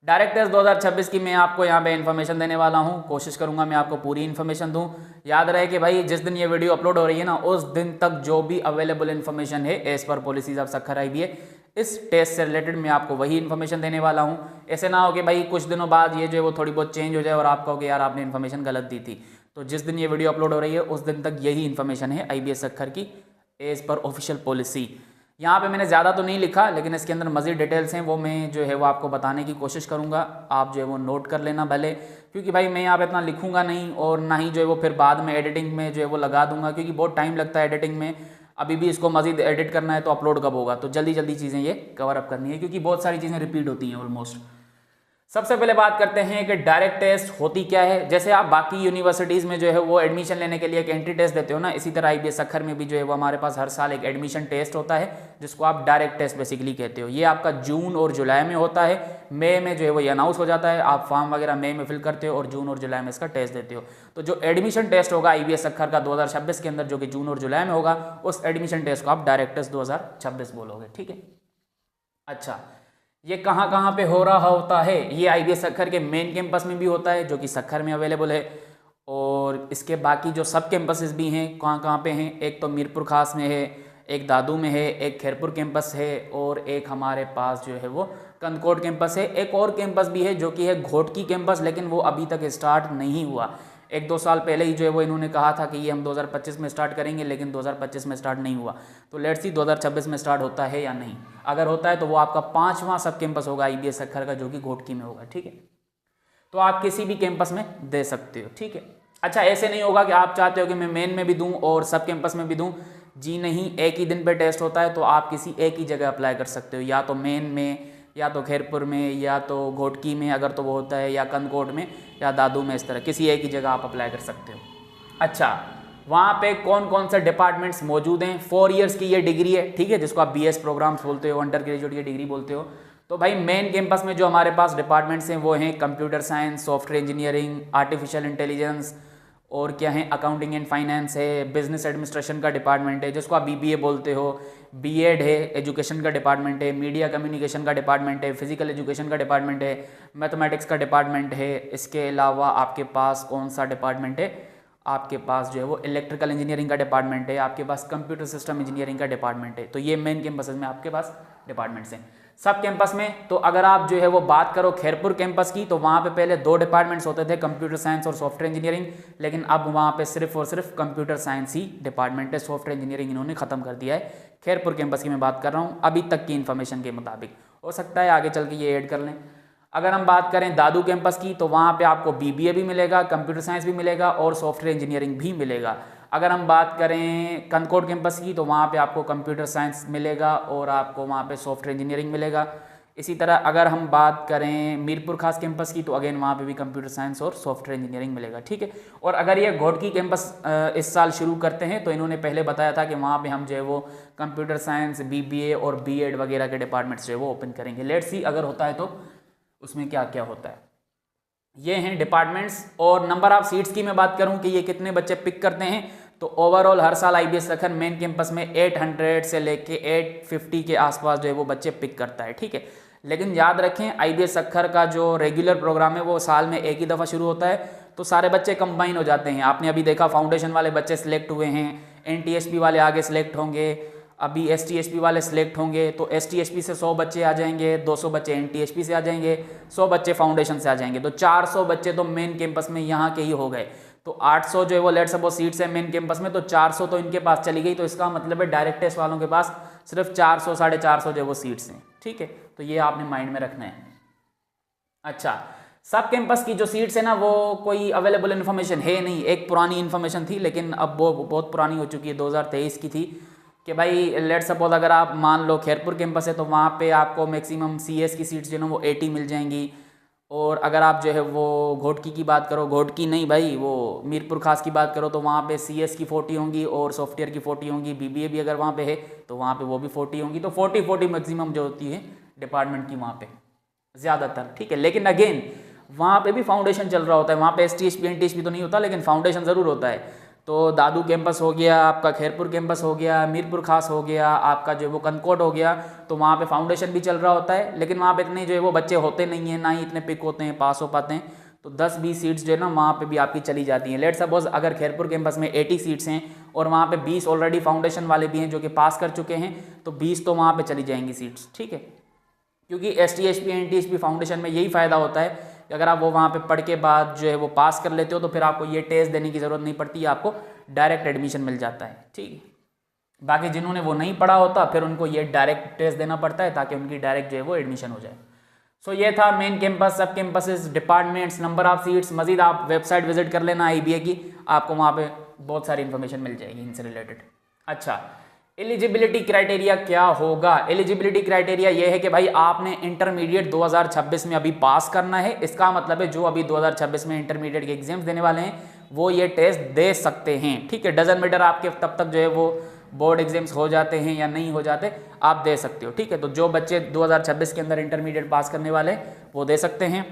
Direct test 2026 की मैं आपको यहाँ पे इन्फॉर्मेशन देने वाला हूँ। कोशिश करूँगा मैं आपको पूरी इन्फॉर्मेशन दूँ। याद रहे कि भाई जिस दिन ये वीडियो अपलोड हो रही है ना, उस दिन तक जो भी अवेलेबल इन्फॉर्मेशन है as per policies of Sukkur IBA, इस टेस्ट से रिलेटेड मैं आपको वही इन्फॉर्मेशन देने वाला हूँ। ऐसे ना हो कि भाई कुछ दिनों बाद ये जो है वो थोड़ी बहुत चेंज हो जाए और आप कहो कि यार आपने इन्फॉर्मेशन गलत दी थी। तो जिस दिन ये वीडियो अपलोड हो रही है उस दिन तक यही इन्फॉर्मेशन है IBA सक्खर की एज पर ऑफिशियल पॉलिसी। यहाँ पे मैंने ज़्यादा तो नहीं लिखा, लेकिन इसके अंदर मज़ीद डिटेल्स हैं, वो मैं जो है वो आपको बताने की कोशिश करूँगा। आप जो है वो नोट कर लेना भले, क्योंकि भाई मैं यहाँ पे इतना लिखूँगा नहीं और ना ही जो है वो फिर बाद में एडिटिंग में जो है वो लगा दूँगा, क्योंकि बहुत टाइम लगता है एडिटिंग में। अभी भी इसको मज़ीद एडिट करना है तो अपलोड कब होगा, तो जल्दी जल्दी चीज़ें ये कवर अप करनी है, क्योंकि बहुत सारी चीज़ें रिपीट होती हैं ऑलमोस्ट। सबसे पहले बात करते हैं कि डायरेक्ट टेस्ट होती क्या है। जैसे आप बाकी यूनिवर्सिटीज़ में जो है वो एडमिशन लेने के लिए एक एंट्री टेस्ट देते हो ना, इसी तरह IBA सक्खर में भी जो है वो हमारे पास हर साल एक एडमिशन टेस्ट होता है, जिसको आप डायरेक्ट टेस्ट बेसिकली कहते हो। ये आपका जून और जुलाई में होता है। मई में जो है वो ये अनाउंस हो जाता है, आप फॉर्म वगैरह मई में फिल करते हो और जून और जुलाई में इसका टेस्ट देते हो। तो जो एडमिशन टेस्ट होगा IBA सक्खर का 2026 के अंदर, जो कि जून और जुलाई में होगा, उस एडमिशन टेस्ट को आप डायरेक्ट टेस्ट 2026 बोलोगे। ठीक है। अच्छा, ये कहाँ कहाँ पे हो रहा होता है? ये IBA सक्खर के मेन कैंपस में भी होता है, जो कि सक्खर में अवेलेबल है, और इसके बाकी जो सब कैंपसेस भी हैं कहाँ कहाँ पे हैं। एक तो मीरपुर खास में है, एक दादू में है, एक खैरपुर कैंपस है, और एक हमारे पास जो है वो कंदकोट कैंपस है। एक और कैंपस भी है जो कि है घोटकी कैंपस, लेकिन वो अभी तक स्टार्ट नहीं हुआ। 1-2 साल पहले ही जो है वो इन्होंने कहा था कि ये हम 2025 में स्टार्ट करेंगे, लेकिन 2025 में स्टार्ट नहीं हुआ। तो लेट्स सी 2026 में स्टार्ट होता है या नहीं। अगर होता है तो वो आपका 5वां सब कैंपस होगा IBA सक्खर का, जो कि घोटकी में होगा। ठीक है, तो आप किसी भी कैंपस में दे सकते हो। ठीक है। अच्छा, ऐसे नहीं होगा कि आप चाहते हो कि मैं मेन में भी दूं और सब कैंपस में भी दूं। जी नहीं, एक ही दिन पे टेस्ट होता है, तो आप किसी एक ही जगह अप्लाई कर सकते हो, या तो मेन में, या तो खैरपुर में, या तो घोटकी में अगर तो वो होता है, या कंदकोट में, या दादू में। इस तरह किसी एक ही जगह आप अप्लाई कर सकते हो। अच्छा, वहाँ पे कौन कौन से डिपार्टमेंट्स मौजूद हैं? 4 इयर्स की ये डिग्री है, ठीक है, जिसको आप BS प्रोग्राम्स बोलते हो, अंडर ग्रेजुएट की डिग्री बोलते हो। तो भाई मेन कैंपस में जो हमारे पास डिपार्टमेंट्स हैं वो हैं computer science, software engineering, artificial intelligence, और क्या है, अकाउंटिंग एंड फाइनेंस है, बिजनेस एडमिनिस्ट्रेशन का डिपार्टमेंट है जिसको आप BBA बोलते हो, BEd है, एजुकेशन का डिपार्टमेंट है, मीडिया कम्युनिकेशन का डिपार्टमेंट है, फिजिकल एजुकेशन का डिपार्टमेंट है, मैथमेटिक्स का डिपार्टमेंट है। इसके अलावा आपके पास कौन सा डिपार्टमेंट है? आपके पास जो है वो इलेक्ट्रिकल इंजीनियरिंग का डिपार्टमेंट है, आपके पास कंप्यूटर सिस्टम इंजीनियरिंग का डिपार्टमेंट है। तो ये मेन कैंपसेस में आपके पास डिपार्टमेंट्स हैं। सब कैंपस में तो अगर आप जो है वो बात करो खैरपुर कैंपस की, तो वहाँ पे पहले 2 डिपार्टमेंट्स होते थे, कंप्यूटर साइंस और सॉफ्टवेयर इंजीनियरिंग, लेकिन अब वहाँ पे सिर्फ और सिर्फ कंप्यूटर साइंस ही डिपार्टमेंट है। सॉफ्टवेयर इंजीनियरिंग इन्होंने खत्म कर दिया है। खैरपुर कैंपस की मैं बात कर रहा हूँ अभी तक की इन्फॉर्मेशन के मुताबिक, हो सकता है आगे चल के ये ऐड कर लें। अगर हम बात करें दादू कैंपस की, तो वहाँ पे आपको BBA भी मिलेगा, कंप्यूटर साइंस भी मिलेगा और सॉफ्टवेयर इंजीनियरिंग भी मिलेगा। अगर हम बात करें कंदकोट कैंपस की, तो वहाँ पे आपको कंप्यूटर साइंस मिलेगा और आपको वहाँ पे सॉफ्टवेयर इंजीनियरिंग मिलेगा। इसी तरह अगर हम बात करें मीरपुर खास कैंपस की, तो अगेन वहाँ पे भी कंप्यूटर साइंस और सॉफ्टवेयर इंजीनियरिंग मिलेगा। ठीक है। और अगर ये घोटकी कैंपस इस साल शुरू करते हैं, तो इन्होंने पहले बताया था कि वहाँ पे हम जो है वो कंप्यूटर साइंस, BBA और BEd वगैरह के डिपार्टमेंट्स जो है वो ओपन करेंगे। लेट्स सी अगर होता है तो उसमें क्या क्या होता है। ये हैं डिपार्टमेंट्स। और नंबर ऑफ सीट्स की मैं बात करूं कि ये कितने बच्चे पिक करते हैं, तो ओवरऑल हर साल IBA सक्खर मेन कैंपस में 800 से लेके 850 के आसपास जो है वो बच्चे पिक करता है। ठीक है। लेकिन याद रखें IBA सक्खर का जो रेगुलर प्रोग्राम है वो साल में एक ही दफ़ा शुरू होता है, तो सारे बच्चे कंबाइन हो जाते हैं। आपने अभी देखा फाउंडेशन वाले बच्चे सिलेक्ट हुए हैं, NTSP वाले आगे सिलेक्ट होंगे, अभी STSP वाले सिलेक्ट होंगे, तो STSP से 100 बच्चे आ जाएंगे, 200 बच्चे NTSP से आ जाएंगे, 100 बच्चे फाउंडेशन से आ जाएंगे, तो 400 बच्चे तो मेन कैंपस में यहाँ के ही हो गए। तो 800 जो है वो लेट्स सपोज सीट्स है मेन कैंपस में, तो 400 तो इनके पास चली गई। तो इसका मतलब है डायरेक्ट टेस्ट वालों के पास सिर्फ 400 450 जो है वो सीट्स हैं। ठीक है, तो ये आपने माइंड में रखना है। अच्छा, सब कैंपस की जो सीट्स है ना, वो कोई अवेलेबल इन्फॉर्मेशन है नहीं। एक पुरानी इन्फॉर्मेशन थी, लेकिन अब वो बहुत पुरानी हो चुकी है, 2023 की थी, कि भाई लेट सपोज अगर आप मान लो खैरपुर कैंपस है, तो वहाँ पे आपको मैक्सिमम CS की सीट्स जो है ना वो 80 मिल जाएंगी। और अगर आप जो है वो घोटकी की बात करो, घोटकी नहीं भाई, वो मीरपुर खास की बात करो, तो वहाँ पे CS की 40 होंगी और सॉफ्टवेयर की 40 होंगी। BBA भी अगर वहाँ पे है तो वहाँ पे वो भी 40 होंगी। तो 40 मैक्सिमम जो होती है डिपार्टमेंट की वहाँ पे ज़्यादातर। ठीक है। लेकिन अगेन वहाँ पे भी फाउंडेशन चल रहा होता है, वहाँ पे STSP NTSP तो नहीं होता, लेकिन फाउंडेशन ज़रूर होता है। तो दादू कैंपस हो गया, आपका खैरपुर कैंपस हो गया, मीरपुर खास हो गया, आपका जो है वो कनकोट हो गया, तो वहाँ पे फाउंडेशन भी चल रहा होता है, लेकिन वहाँ पे इतने जो है वो बच्चे होते नहीं हैं, ना ही इतने पिक होते हैं, पास हो पाते हैं। तो 10-20 सीट्स जो है ना वहाँ पे भी आपकी चली जाती हैं। लेट सपोज अगर खैरपुर कैंपस में 80 सीट्स हैं और वहाँ पे 20 ऑलरेडी फाउंडेशन वाले भी हैं जो कि पास कर चुके हैं, तो 20 तो वहाँ पे चली जाएंगी सीट्स, ठीक है। क्योंकि ST HP NTHP फाउंडेशन में यही फ़ायदा होता है कि अगर आप वो वहाँ पे पढ़ के बाद जो है वो पास कर लेते हो तो फिर आपको ये टेस्ट देने की ज़रूरत नहीं पड़ती, आपको डायरेक्ट एडमिशन मिल जाता है, ठीक है। बाकी जिन्होंने वो नहीं पढ़ा होता फिर उनको ये डायरेक्ट टेस्ट देना पड़ता है ताकि उनकी डायरेक्ट जो है वो एडमिशन हो जाए। सो ये था मेन कैंपस, सब campuses, departments, number of seats. मजीद आप वेबसाइट विजिट कर लेना IBA की, आपको वहाँ पे बहुत सारी इन्फॉर्मेशन मिल जाएगी इनसे रिलेटेड। अच्छा, एलिजिबिलिटी क्राइटेरिया क्या होगा? एलिजिबिलिटी क्राइटेरिया ये है कि भाई आपने इंटरमीडिएट 2026 में अभी पास करना है। इसका मतलब है जो अभी 2026 में इंटरमीडिएट के एग्जाम्स देने वाले हैं वो ये टेस्ट दे सकते हैं, ठीक है। डजन मैटर आपके तब तक जो है वो बोर्ड एग्जाम्स हो जाते हैं या नहीं हो जाते, आप दे सकते हो, ठीक है। तो जो बच्चे 2026 के अंदर इंटरमीडिएट पास करने वाले हैं वो दे सकते हैं।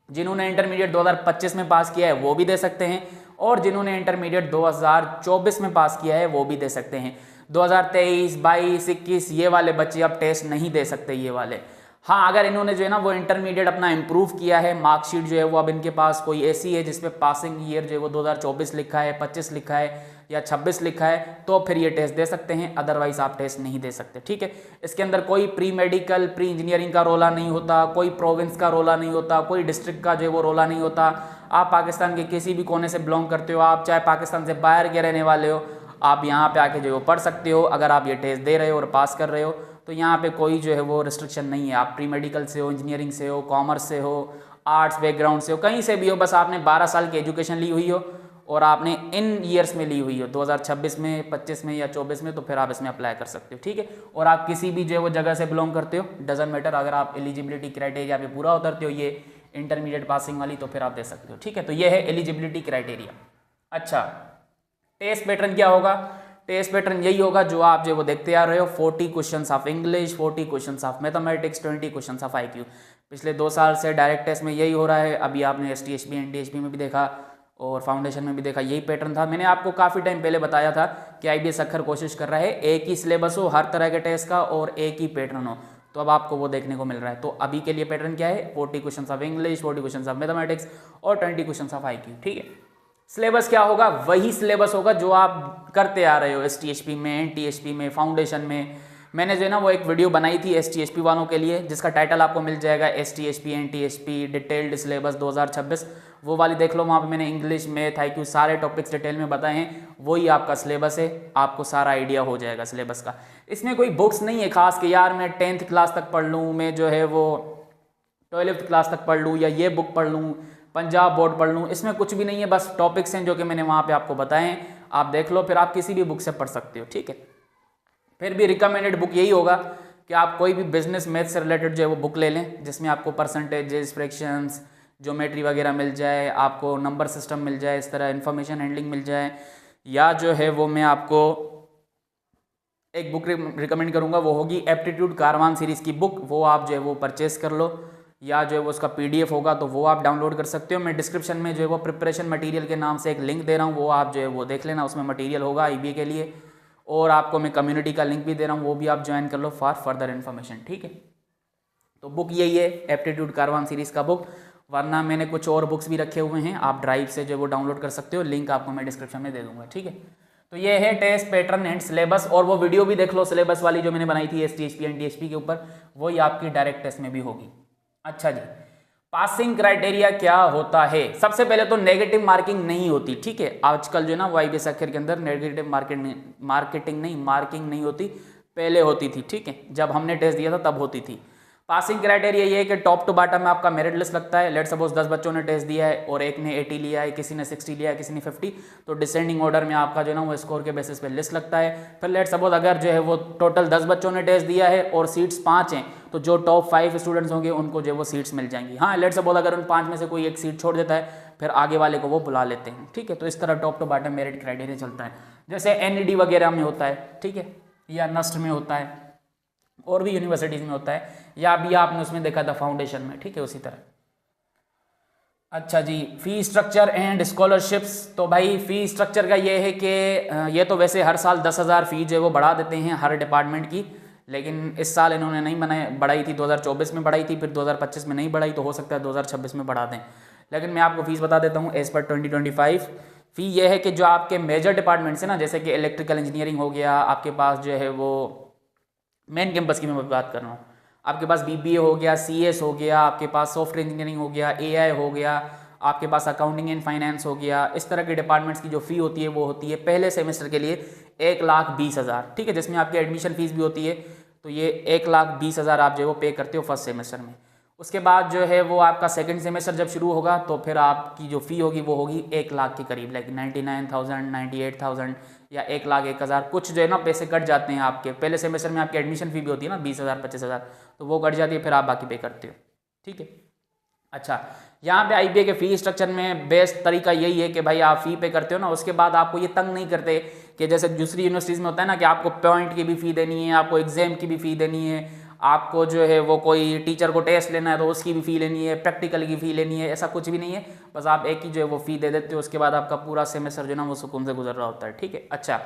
जिन्होंने इंटरमीडिएट 2025 में पास किया है वो भी दे सकते हैं, और जिन्होंने इंटरमीडिएट 2024 में पास किया है वो भी दे सकते हैं। 2023, 22, 21 ये वाले बच्चे अब टेस्ट नहीं दे सकते, ये वाले। हाँ, अगर इन्होंने जो है ना वो इंटरमीडिएट अपना इम्प्रूव किया है, मार्कशीट जो है वो अब इनके पास कोई ऐसी है जिसपे पासिंग ईयर जो है वो 2024 लिखा है, 25 लिखा है या 26 लिखा है, तो फिर ये टेस्ट दे सकते हैं, अदरवाइज आप टेस्ट नहीं दे सकते, ठीक है। इसके अंदर कोई प्री मेडिकल, प्री इंजीनियरिंग का रोला नहीं होता, कोई प्रोविंस का रोला नहीं होता, कोई डिस्ट्रिक्ट का जो है वो रोला नहीं होता। आप पाकिस्तान के किसी भी कोने से बिलोंग करते हो, आप चाहे पाकिस्तान से बाहर के रहने वाले हो, आप यहाँ पे आके जो है वो पढ़ सकते हो। अगर आप ये टेस्ट दे रहे हो और पास कर रहे हो तो यहाँ पे कोई जो है वो रिस्ट्रिक्शन नहीं है। आप प्री मेडिकल से हो, इंजीनियरिंग से हो, कॉमर्स से हो, आर्ट्स बैकग्राउंड से हो, कहीं से भी हो, बस आपने 12 साल की एजुकेशन ली हुई हो और आपने इन ईयर्स में ली हुई हो 2026 में, 25 में या 24 में, तो फिर आप इसमें अप्लाई कर सकते हो, ठीक है। और आप किसी भी जो है वो जगह से बिलोंग करते हो, डजंट मैटर। अगर आप एलिजिबिलिटी क्राइटेरिया पे पूरा उतरते हो ये इंटरमीडिएट पासिंग वाली, तो फिर आप दे सकते हो, ठीक है। तो ये है एलिजिबिलिटी क्राइटेरिया। अच्छा, टेस्ट पैटर्न क्या होगा? टेस्ट पैटर्न यही होगा जो आप जो वो देखते आ रहे हो। 40 questions of English, 40 questions of mathematics, 20 questions of IQ। पिछले 2 साल से डायरेक्ट टेस्ट में यही हो रहा है। अभी आपने ST HP NTHP में भी देखा और फाउंडेशन में भी देखा, यही पैटर्न था। मैंने आपको काफ़ी टाइम पहले बताया था कि IBA सक्खर कोशिश कर रहा है एक ही सिलेबस हो हर तरह के टेस्ट का और एक ही पैटर्न हो, तो अब आपको वो देखने को मिल रहा है। तो अभी के लिए पैटर्न क्या है? 40 questions of English, 40 questions of mathematics और 20 क्वेश्चंस ऑफ IQ, ठीक है। सिलेबस क्या होगा? वही सिलेबस होगा जो आप करते आ रहे हो ST HP में, NTHP में, फाउंडेशन में। मैंने जो है ना वो एक वीडियो बनाई थी ST HP वालों के लिए जिसका टाइटल आपको मिल जाएगा ST HP NTHP detailed syllabus 2026। वो वाली देख लो, वहाँ पे मैंने इंग्लिश, मैथ, IQ सारे टॉपिक्स डिटेल में बताए हैं। वही आपका सिलेबस है, आपको सारा आइडिया हो जाएगा सिलेबस का। इसमें कोई बुक्स नहीं है खास कि यार मैं 10th क्लास तक पढ़ लूँ, मैं जो है वो 12th क्लास तक पढ़ लूँ, या ये बुक पढ़ लूँ, पंजाब बोर्ड पढ़ लूँ। इसमें कुछ भी नहीं है, बस टॉपिक्स हैं जो कि मैंने वहाँ पे आपको बताए हैं। आप देख लो, फिर आप किसी भी बुक से पढ़ सकते हो, ठीक है। फिर भी रिकमेंडेड बुक यही होगा कि आप कोई भी बिजनेस मैथ से रिलेटेड जो है वो बुक ले लें जिसमें आपको परसेंटेजेस, फ्रैक्शंस, ज्योमेट्री वगैरह मिल जाए, आपको नंबर सिस्टम मिल जाए, इस तरह इन्फॉर्मेशन हैंडलिंग मिल जाए। या जो है वो मैं आपको एक बुक रिकमेंड करूँगा, वो होगी एप्टीट्यूड कारवान सीरीज़ की बुक। वो आप जो है वो परचेस कर लो, या जो है वो उसका PDF होगा तो वो आप डाउनलोड कर सकते हो। मैं डिस्क्रिप्शन में जो है वो प्रिपरेशन मटेरियल के नाम से एक लिंक दे रहा हूँ, वो आप जो है वो देख लेना, उसमें मटेरियल होगा IBA के लिए। और आपको मैं कम्युनिटी का लिंक भी दे रहा हूँ, वो भी आप ज्वाइन कर लो फॉर फर्दर इन्फॉर्मेशन, ठीक है। तो बुक यही है, एप्टीट्यूड कारवान सीरीज़ का बुक। वरना मैंने कुछ और बुक्स भी रखे हुए हैं, आप ड्राइव से जो वो डाउनलोड कर सकते हो, लिंक आपको मैं डिस्क्रिप्शन में दे दूँगा, ठीक है। तो ये है टेस्ट पैटर्न एंड सिलेबस। और वो वीडियो भी देख लो सिलेबस वाली जो मैंने बनाई थी ST HP NTHP के ऊपर, वही आपकी डायरेक्ट टेस्ट में भी होगी। अच्छा जी, पासिंग क्राइटेरिया क्या होता है? सबसे पहले तो नेगेटिव मार्किंग नहीं होती, ठीक है। आजकल जो है ना वो IBA सक्खर के अंदर नेगेटिव मार्किंग नहीं होती, पहले होती थी, ठीक है। जब हमने टेस्ट दिया था तब होती थी। पासिंग क्राइटेरिया ये है कि टॉप टू बॉटम में आपका मेरिट लिस्ट लगता है। लेट सपोज 10 बच्चों ने टेस्ट दिया है और एक ने 80 लिया है, किसी ने 60 लिया है, किसी ने 50, तो डिसेंडिंग ऑर्डर में आपका जो है ना वो स्कोर के बेसिस पे लिस्ट लगता है। फिर लेट सपोज अगर जो है वो टोटल 10 बच्चों ने टेस्ट दिया है और सीट्स 5 हैं, तो जो टॉप 5 स्टूडेंट्स होंगे उनको जो है वो सीट्स मिल जाएंगी। हाँ, लेट सपोज अगर उन 5 में से कोई एक सीट छोड़ देता है, फिर आगे वाले को वो बुला लेते हैं, ठीक है। तो इस तरह top to bottom merit criteria चलता है, जैसे NED वगैरह में होता है, ठीक है, या NUST में होता है, और भी यूनिवर्सिटीज़ में होता है, या अभी आपने उसमें देखा था फाउंडेशन में, ठीक है, उसी तरह। अच्छा जी, फ़ी स्ट्रक्चर एंड स्कॉलरशिप्स। तो भाई फ़ी स्ट्रक्चर का ये है कि ये तो वैसे हर साल 10,000 फ़ी जो है वो बढ़ा देते हैं हर डिपार्टमेंट की, लेकिन इस साल इन्होंने नहीं बढ़ाई थी। 2024 में बढ़ाई थी, फिर 2025 में नहीं बढ़ाई, तो हो सकता है 2026 में बढ़ा दें। लेकिन मैं आपको फ़ीस बता देता हूँ एज़ पर 2025। फ़ी ये है कि जो आपके मेजर डिपार्टमेंट्स हैं ना, जैसे कि इलेक्ट्रिकल इंजीनियरिंग हो गया, आपके पास जो है वो मेन कैंपस की मैं बात कर रहा हूँ, आपके पास बीबीए हो गया, सीएस हो गया, आपके पास सॉफ्टवेयर इंजीनियरिंग हो गया, एआई हो गया, आपके पास अकाउंटिंग एंड फाइनेंस हो गया। इस तरह के डिपार्टमेंट्स की जो फ़ी होती है वो होती है पहले सेमेस्टर के लिए 1,20,000, ठीक है, जिसमें आपकी एडमिशन फ़ीस भी होती है। तो ये 1,20,000 आप जो है वो पे करते हो फर्स्ट सेमेस्टर में। उसके बाद जो है वो आपका सेकंड सेमेस्टर जब शुरू होगा तो फिर आपकी जो फ़ी होगी वो होगी 1,00,000 के करीब, लाइक 99,000, 98,000 या 1,01,000। कुछ जो है ना पैसे कट जाते हैं आपके पहले सेमेस्टर में, आपकी एडमिशन फ़ी भी होती है ना 20,000 25,000, तो वो कट जाती है, फिर आप बाकी पे करते हो, ठीक है। अच्छा, यहाँ पे आईबीए के फ़ी स्ट्रक्चर में बेस्ट तरीका यही है कि भाई आप फ़ी पे करते हो ना, उसके बाद आपको ये तंग नहीं करते कि जैसे दूसरी यूनिवर्सिटीज़ में होता है ना कि आपको पॉइंट की भी फ़ी देनी है, आपको एग्ज़ाम की भी फ़ी देनी है, आपको जो है वो कोई टीचर को टेस्ट लेना है तो उसकी भी फ़ी लेनी है, प्रैक्टिकल की फ़ी लेनी है। ऐसा कुछ भी नहीं है, बस आप एक ही जो है वो फ़ी दे देते हो, उसके बाद आपका पूरा सेमेस्टर जो है ना वो सुकून से गुजर रहा होता है, ठीक है। अच्छा,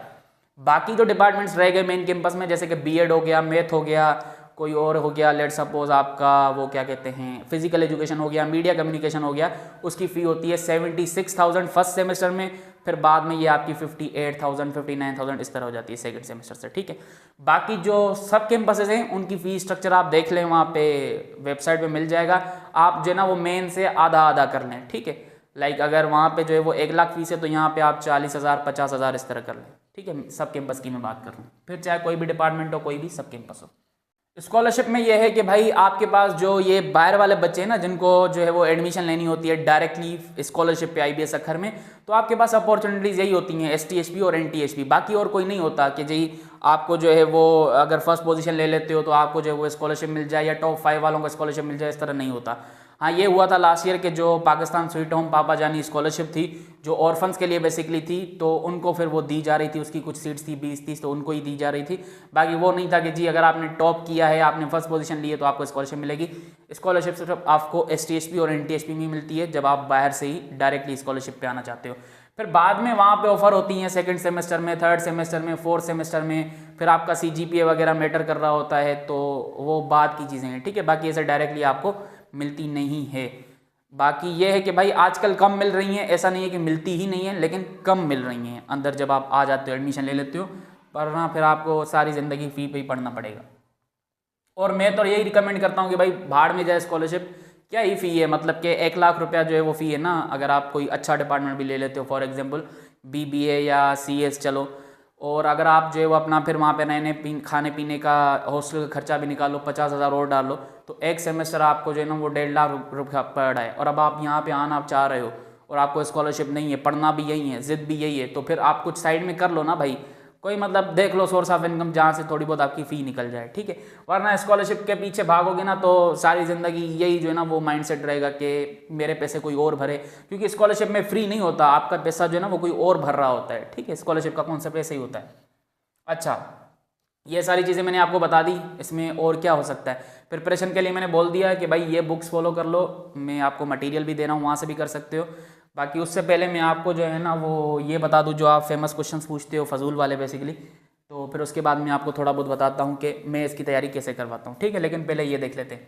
बाकी जो डिपार्टमेंट्स रह गए मेन कैंपस में, जैसे कि बीएड हो गया, मैथ हो गया, कोई और हो गया, लेट सपोज आपका वो क्या कहते हैं फिजिकल एजुकेशन हो गया, मीडिया कम्युनिकेशन हो गया, उसकी फ़ी होती है 76,000 फर्स्ट सेमेस्टर में, फिर बाद में ये आपकी 58,000 59,000 इस तरह हो जाती है सेकंड सेमेस्टर से, ठीक है। बाकी जो सब कैंपसेस हैं उनकी फ़ी स्ट्रक्चर आप देख लें, वहाँ पे वेबसाइट पे मिल जाएगा। आप जो है ना वो मेन से आधा आधा कर लें, ठीक है। लाइक अगर वहाँ पे जो है वो 1,00,000 फीस है तो यहाँ पे आप 40,000 50,000 इस तरह कर लें, ठीक है। सब कैंपस की मैं बात कर रहा हूँ, फिर चाहे कोई भी डिपार्टमेंट हो, कोई भी सब कैंपस हो। स्कॉलरशिप में ये है कि भाई आपके पास जो ये बाहर वाले बच्चे हैं ना, जिनको जो है वो एडमिशन लेनी होती है डायरेक्टली स्कॉलरशिप पे आईबीएस अखर में, तो आपके पास अपॉर्चुनिटीज़ यही होती हैं एसटीएचपी और एनटीएचपी, बाकी और कोई नहीं होता कि जी आपको जो है वो अगर फर्स्ट पोजीशन ले लेते हो तो आपको जो है वो स्कॉलरशिप मिल जाए या टॉप 5 वालों को स्कॉलरशिप मिल जाए, इस तरह नहीं होता। हाँ, ये हुआ था लास्ट ईयर के जो पाकिस्तान स्वीट होम पापा जानी स्कॉलरशिप थी, जो ऑर्फन्स के लिए बेसिकली थी, तो उनको फिर वो दी जा रही थी, उसकी कुछ सीट्स थी 20-30, तो उनको ही दी जा रही थी। बाकी वो नहीं था कि जी अगर आपने टॉप किया है, आपने फर्स्ट पोजीशन ली है तो आपको स्कॉलरशिप मिलेगी। स्कॉलरशिप सिर्फ आपको एसटीएचपी और एनटीएचपी में मिलती है जब आप बाहर से ही डायरेक्टली स्कॉलरशिप पे आना चाहते हो। फिर बाद में वहाँ पे ऑफर होती हैं सेकंड सेमेस्टर में, थर्ड सेमेस्टर में, फोर्थ सेमेस्टर में, फिर आपका सीजीपीए वगैरह मैटर कर रहा होता है, तो वो बाद की चीज़ें हैं, ठीक है। बाकी ऐसे डायरेक्टली आपको मिलती नहीं है। बाकी ये है कि भाई आजकल कम मिल रही हैं, ऐसा नहीं है कि मिलती ही नहीं है, लेकिन कम मिल रही हैं अंदर जब आप आ जाते हो एडमिशन ले लेते हो, वरना फिर आपको सारी ज़िंदगी फ़ी पे ही पढ़ना पड़ेगा। और मैं तो यही रिकमेंड करता हूँ कि भाई भाड़ में जाए स्कॉलरशिप, क्या ही फ़ी है, मतलब कि 1,00,000 रुपया जो है वो फ़ी है ना, अगर आप कोई अच्छा डिपार्टमेंट भी ले लेते हो, फॉर एग्जांपल बीबीए या सीएस चलो, और अगर आप जो है वो अपना फिर वहाँ पे नए नए खाने पीने का हॉस्टल का खर्चा भी निकालो, 50,000 और डालो, तो एक सेमेस्टर आपको जो है ना वो 1,50,000 रुपया पड़ रहा है। और अब आप यहाँ पे आना आप चाह रहे हो और आपको स्कॉलरशिप नहीं है, पढ़ना भी यही है, ज़िद भी यही है, तो फिर आप कुछ साइड में कर लो ना भाई, कोई मतलब देख लो सोर्स ऑफ इनकम जहाँ से थोड़ी बहुत आपकी फ़ी निकल जाए, ठीक है। वरना स्कॉलरशिप के पीछे भागोगे ना तो सारी ज़िंदगी यही जो है ना वो माइंडसेट रहेगा कि मेरे पैसे कोई और भरे, क्योंकि स्कॉलरशिप में फ्री नहीं होता, आपका पैसा जो है ना वो कोई और भर रहा होता है, ठीक है। स्कॉलरशिप का कॉन्सेप्ट ऐसे ही होता है। अच्छा, ये सारी चीज़ें मैंने आपको बता दी, इसमें और क्या हो सकता है। प्रिपरेशन के लिए मैंने बोल दिया कि भाई ये बुक्स फॉलो कर लो, मैं आपको मटेरियल भी दे रहा हूँ, वहाँ से भी कर सकते हो। बाकी उससे पहले मैं आपको जो है ना वो ये बता दूँ, जो आप फेमस क्वेश्चंस पूछते हो फजूल वाले बेसिकली, तो फिर उसके बाद मैं आपको थोड़ा बहुत बताता हूँ कि मैं इसकी तैयारी कैसे करवाता हूँ, ठीक है। लेकिन पहले ये देख लेते हैं।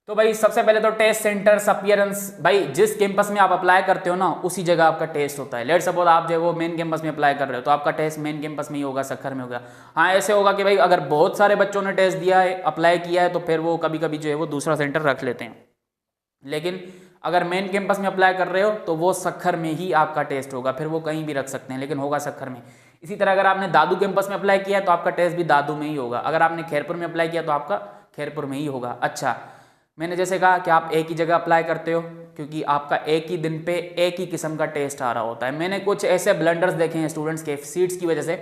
तो भाई सबसे पहले तो टेस्ट सेंटर्स अपीयरेंस, भाई जिस कैंपस में आप अप्लाई करते हो ना उसी जगह आपका टेस्ट होता है। लेट सपोज आप जो है वो मेन कैंपस में अप्लाई कर रहे हो तो आपका टेस्ट मेन कैंपस में ही होगा, सक्खर में होगा। हाँ, ऐसे होगा कि भाई अगर बहुत सारे बच्चों ने टेस्ट दिया है, अप्लाई किया है, तो फिर वो कभी कभी जो है वो दूसरा सेंटर रख लेते हैं। लेकिन अगर मेन कैंपस में अप्लाई कर रहे हो तो वो सक्खर में ही आपका टेस्ट होगा, फिर वो कहीं भी रख सकते हैं लेकिन होगा सक्खर में। इसी तरह अगर आपने दादू कैंपस में अप्लाई किया है तो आपका टेस्ट भी दादू में ही होगा, अगर आपने खैरपुर में अप्लाई किया तो आपका खैरपुर में ही होगा। अच्छा, मैंने जैसे कहा कि आप एक ही जगह अप्लाई करते हो क्योंकि आपका एक ही दिन पे एक ही किस्म का टेस्ट आ रहा होता है। मैंने कुछ ऐसे ब्लंडर्स देखे हैं स्टूडेंट्स के सीट्स की वजह से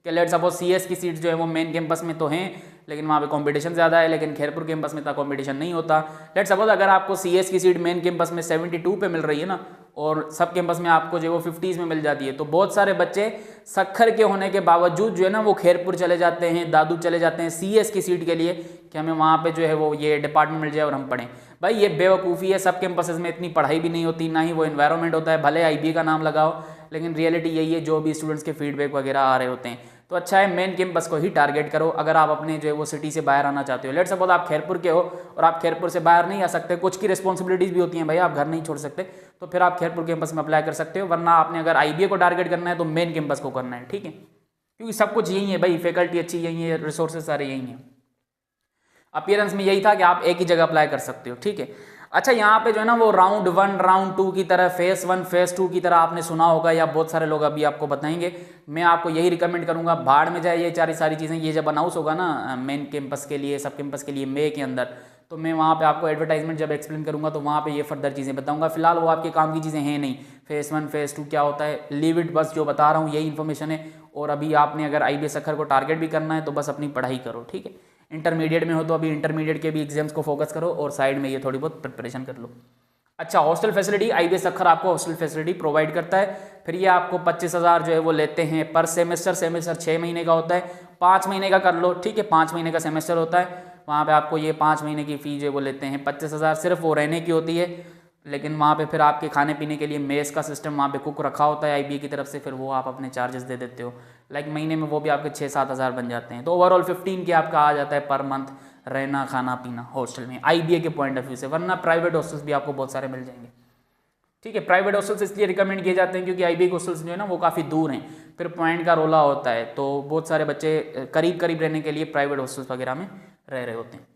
कि लेट सपोज सीएस की सीट्स जो है वो मेन कैंपस में तो हैं लेकिन वहाँ पे कंपटीशन ज़्यादा है, लेकिन खैरपुर कैंपस में इतना कंपटीशन नहीं होता। लेट सपोज अगर आपको सीएस की सीट मेन कैंपस में 72 पे मिल रही है ना और सब कैंपस में आपको जो वो 50s में मिल जाती है। तो बहुत सारे बच्चे सक्खर के होने के बावजूद जो है ना वो खैरपुर चले जाते हैं, दादू चले जाते हैं CS की सीट के लिए कि हमें वहाँ पे जो है वो ये डिपार्टमेंट मिल जाए और हम पढ़ें। भाई ये बेवकूफ़ी है, सब कैंपसेस में इतनी पढ़ाई भी नहीं होती, ना ही वो एनवायरनमेंट होता है, भले IBA का नाम लगाओ, लेकिन रियलिटी यही है जो भी स्टूडेंट्स के फीडबैक वगैरह आ रहे होते हैं। तो अच्छा है मेन कैंपस को ही टारगेट करो अगर आप अपने जो है वो सिटी से बाहर आना चाहते हो। लेट्स सपोज आप खैरपुर के हो और आप खैरपुर से बाहर नहीं आ सकते, कुछ की रिस्पॉन्सिबिलिटीज़ भी होती हैं भाई, आप घर नहीं छोड़ सकते, तो फिर आप खैरपुर कैंपस में अप्लाई कर सकते हो। वरना आपने अगर IBA को टारगेट करना है तो मेन कैंपस को करना है, ठीक है, क्योंकि सब कुछ यही है भाई, फैकल्टी अच्छी यही है, रिसोर्सेज सारे यही हैं। अपीयरेंस में यही था कि आप एक ही जगह अप्लाई कर सकते हो, ठीक है। अच्छा यहाँ पे जो है ना वो राउंड 1 राउंड 2 की तरह फेज़ 1 फेज़ 2 की तरह आपने सुना होगा या बहुत सारे लोग अभी आपको बताएंगे। मैं आपको यही रिकमेंड करूंगा, भाड़ में जाए ये सारी चीज़ें। ये जब अनाउंस होगा ना मेन कैंपस के लिए, सब कैंपस के लिए मई के अंदर, तो मैं वहाँ पे आपको एडवर्टाइजमेंट जब एक्सप्लेन करूँगा तो वहाँ पे ये फर्दर चीज़ें बताऊँगा। फिलहाल वो आपके काम की चीज़ें हैं नहीं, फेज़ 1 फेज़ 2 क्या होता है, लीव इट, बस जो बता रहा हूँ यही इन्फॉर्मेशन है। और अभी आपने अगर IBA सक्खर को टारगेट भी करना है तो बस अपनी पढ़ाई करो, ठीक है। इंटरमीडिएट में हो तो अभी इंटरमीडिएट के भी एग्जाम्स को फोकस करो और साइड में ये थोड़ी बहुत प्रिपरेशन कर लो। अच्छा, हॉस्टल फैसिलिटी, IBA सक्खर आपको हॉस्टल फैसिलिटी प्रोवाइड करता है। फिर ये आपको 25,000 जो है वो लेते हैं पर सेमेस्टर। सेमेस्टर 6 महीने का होता है, 5 महीने का कर लो, ठीक है, 5 महीने का सेमेस्टर होता है। वहाँ पे आपको ये 5 महीने की फ़ी जो है वो लेते हैं 25,000, सिर्फ वो रहने की होती है। लेकिन वहाँ पे फिर आपके खाने पीने के लिए मेस का सिस्टम वहाँ पे कुक रखा होता है IBA की तरफ से, फिर वो आप अपने चार्जेस दे देते हो। लाइक महीने में वो भी आपके 6-7 हज़ार बन जाते हैं। तो ओवरऑल 15 के आपका आ जाता है पर मंथ रहना खाना पीना हॉस्टल में, IBA के पॉइंट ऑफ व्यू से। वरना प्राइवेट हॉस्टल्स भी आपको बहुत सारे मिल जाएंगे, ठीक है। प्राइवेट हॉस्टल्स इसलिए रिकमेंड किए जाते हैं क्योंकि IBA के हॉस्टल्स जो है ना वो काफ़ी दूर हैं, फिर पॉइंट का रोला होता है, तो बहुत सारे बच्चे करीब करीब रहने के लिए प्राइवेट हॉस्टल्स वगैरह में रह रहे होते हैं।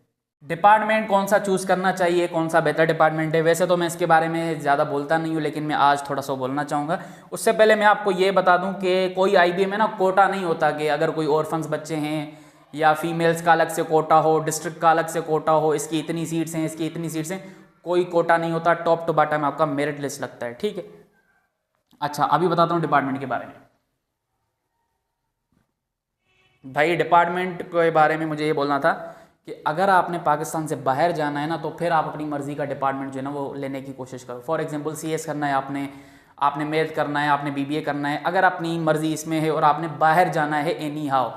डिपार्टमेंट कौन सा चूज़ करना चाहिए, कौन सा बेहतर डिपार्टमेंट है, वैसे तो मैं इसके बारे में ज़्यादा बोलता नहीं हूँ, लेकिन मैं आज थोड़ा सा बोलना चाहूँगा। उससे पहले मैं आपको ये बता दूँ कि कोई IBA में ना कोटा नहीं होता कि अगर कोई ऑर्फन्स बच्चे हैं या फीमेल्स का अलग से कोटा हो, डिस्ट्रिक्ट का अलग से कोटा हो, इसकी इतनी सीट्स हैं, इसकी इतनी सीट्स हैं, कोई कोटा नहीं होता। टॉप टू बॉटम आपका मेरिट लिस्ट लगता है, ठीक है। अच्छा, अभी बताता हूँ डिपार्टमेंट के बारे में। भाई डिपार्टमेंट के बारे में मुझे ये बोलना था कि अगर आपने पाकिस्तान से बाहर जाना है ना तो फिर आप अपनी मर्ज़ी का डिपार्टमेंट जो है ना वो लेने की कोशिश करो। फॉर एग्जांपल CS करना है आपने मैथ करना है, आपने BBA करना है, अगर अपनी मर्ज़ी इसमें है और आपने बाहर जाना है एनी हाउ,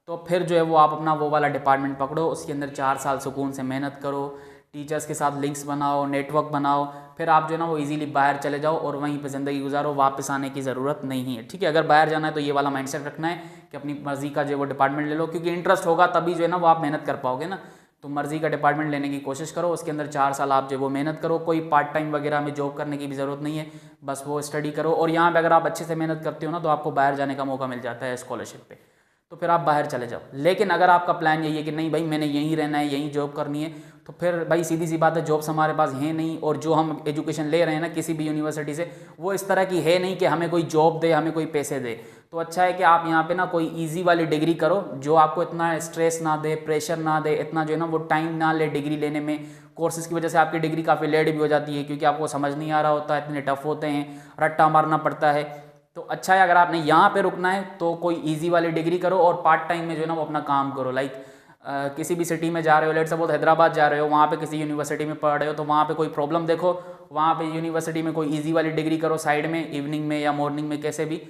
तो फिर जो है वो आप अपना वो वाला डिपार्टमेंट पकड़ो। उसके अंदर 4 साल सुकून से मेहनत करो, टीचर्स के साथ लिंक्स बनाओ, नेटवर्क बनाओ, फिर आप जो है ना वो इजीली बाहर चले जाओ और वहीं पे ज़िंदगी गुजारो, वापस आने की ज़रूरत नहीं है, ठीक है। अगर बाहर जाना है तो ये वाला माइंडसेट रखना है कि अपनी मर्ज़ी का जो है वो डिपार्टमेंट ले लो, क्योंकि इंटरेस्ट होगा तभी जो है ना वो आप मेहनत कर पाओगे ना। तो मर्ज़ी का डिपार्टमेंट लेने की कोशिश करो, उसके अंदर 4 साल आप जो वो मेहनत करो। कोई पार्ट टाइम वगैरह में जॉब करने की भी ज़रूरत नहीं है, बस वो स्टडी करो। और यहाँ पे अगर आप अच्छे से मेहनत करते हो ना तो आपको बाहर जाने का मौका मिल जाता है स्कॉलरशिप पे, तो फिर आप बाहर चले जाओ। लेकिन अगर आपका प्लान यही है कि नहीं भाई मैंने यहीं रहना है, यहीं जॉब करनी है, तो फिर भाई सीधी सी बात है, जॉब्स हमारे पास है नहीं, और जो हम एजुकेशन ले रहे हैं ना किसी भी यूनिवर्सिटी से, वो इस तरह की है नहीं कि हमें कोई जॉब दे, हमें कोई पैसे दे। तो अच्छा है कि आप यहाँ पे ना कोई इजी वाली डिग्री करो जो आपको इतना स्ट्रेस ना दे, प्रेशर ना दे, इतना जो है ना वो टाइम ना ले डिग्री लेने में। कोर्सेज़ की वजह से आपकी डिग्री काफ़ी लेट भी हो जाती है क्योंकि आपको समझ नहीं आ रहा होता, इतने टफ होते हैं, रट्टा मारना पड़ता है। तो अच्छा है अगर आपने यहाँ पे रुकना है तो कोई इजी वाली डिग्री करो और पार्ट टाइम में जो है ना वो अपना काम करो। लाइक किसी भी सिटी में जा रहे हो, लेट्स सपोज हैदराबाद जा रहे हो, वहाँ पे किसी यूनिवर्सिटी में पढ़ रहे हो, तो वहाँ पे कोई प्रॉब्लम देखो, वहाँ पे यूनिवर्सिटी में कोई इजी वाली डिग्री करो साइड में, इवनिंग में या मॉर्निंग में कैसे भी,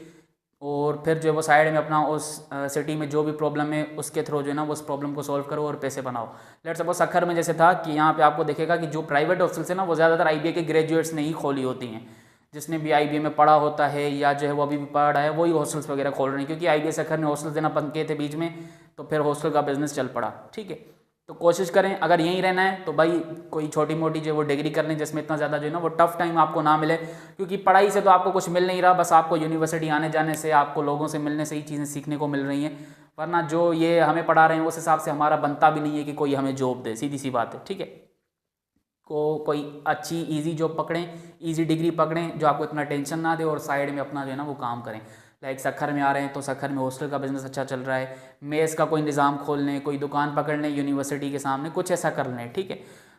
और फिर जो है वो साइड में अपना उस सिटी में जो भी प्रॉब्लम है उसके थ्रू जो है ना वो उस प्रॉब्लम को सॉल्व करो और पैसे बनाओ। लेट्स सपोज सक्खर में जैसे था कि यहाँ पे आपको देखेगा कि जो प्राइवेट हॉस्टल्स है ना वो ज़्यादातर IBA के ग्रेजुएट्स ने ही खोली होती हैं, जिसने भी IBA में पढ़ा होता है या जो है वो अभी भी पढ़ रहा है वही हॉस्टल्स वगैरह खोल रहे हैं, क्योंकि IBA सक्खर ने हॉस्टल्स देना बंद किए थे बीच में, तो फिर हॉस्टल का बिजनेस चल पड़ा, ठीक है। तो कोशिश करें अगर यहीं रहना है तो भाई कोई छोटी मोटी जो वो डिग्री कर लें जिसमें इतना ज़्यादा जो है ना वो टफ टाइम आपको ना मिले, क्योंकि पढ़ाई से तो आपको कुछ मिल नहीं रहा, बस आपको यूनिवर्सिटी आने जाने से, आपको लोगों से मिलने से ही चीज़ें सीखने को मिल रही हैं। वरना जो ये हमें पढ़ा रहे हैं उस हिसाब से हमारा बनता भी नहीं है कि कोई हमें जॉब दे, सीधी सी बात है, ठीक है। कोई अच्छी इजी जॉब पकड़ें, इजी डिग्री पकड़ें जो आपको इतना टेंशन ना दे और साइड में अपना जो है ना वो काम करें। लाइक सक्खर में आ रहे हैं तो सक्खर में हॉस्टल का बिजनेस अच्छा चल रहा है, मेस का कोई निज़ाम खोल लें, कोई दुकान पकड़ लें यूनिवर्सिटी के सामने, कुछ ऐसा कर लें, ठीक है।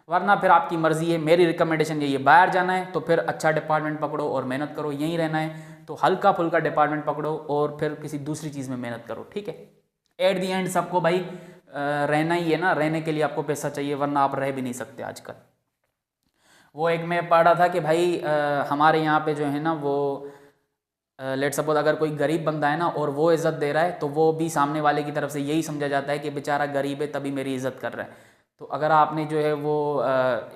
वरना फिर आपकी मर्ज़ी है। मेरी रिकमेंडेशन यही है, बाहर जाना है तो फिर अच्छा डिपार्टमेंट पकड़ो और मेहनत करो, यहीं रहना है तो हल्का फुल्का डिपार्टमेंट पकड़ो और फिर किसी दूसरी चीज़ में मेहनत करो, ठीक है। एट दी एंड सबको भाई रहना ही है ना, रहने के लिए आपको पैसा चाहिए, वरना आप रह भी नहीं सकते आजकल। वो एक मैं पढ़ रहा था कि भाई हमारे यहाँ पे जो है ना वो लेट सपोज अगर कोई गरीब बंदा है ना और वो इज़्ज़त दे रहा है तो वो भी सामने वाले की तरफ से यही समझा जाता है कि बेचारा गरीब है तभी मेरी इज़्ज़त कर रहा है। तो अगर आपने जो है वो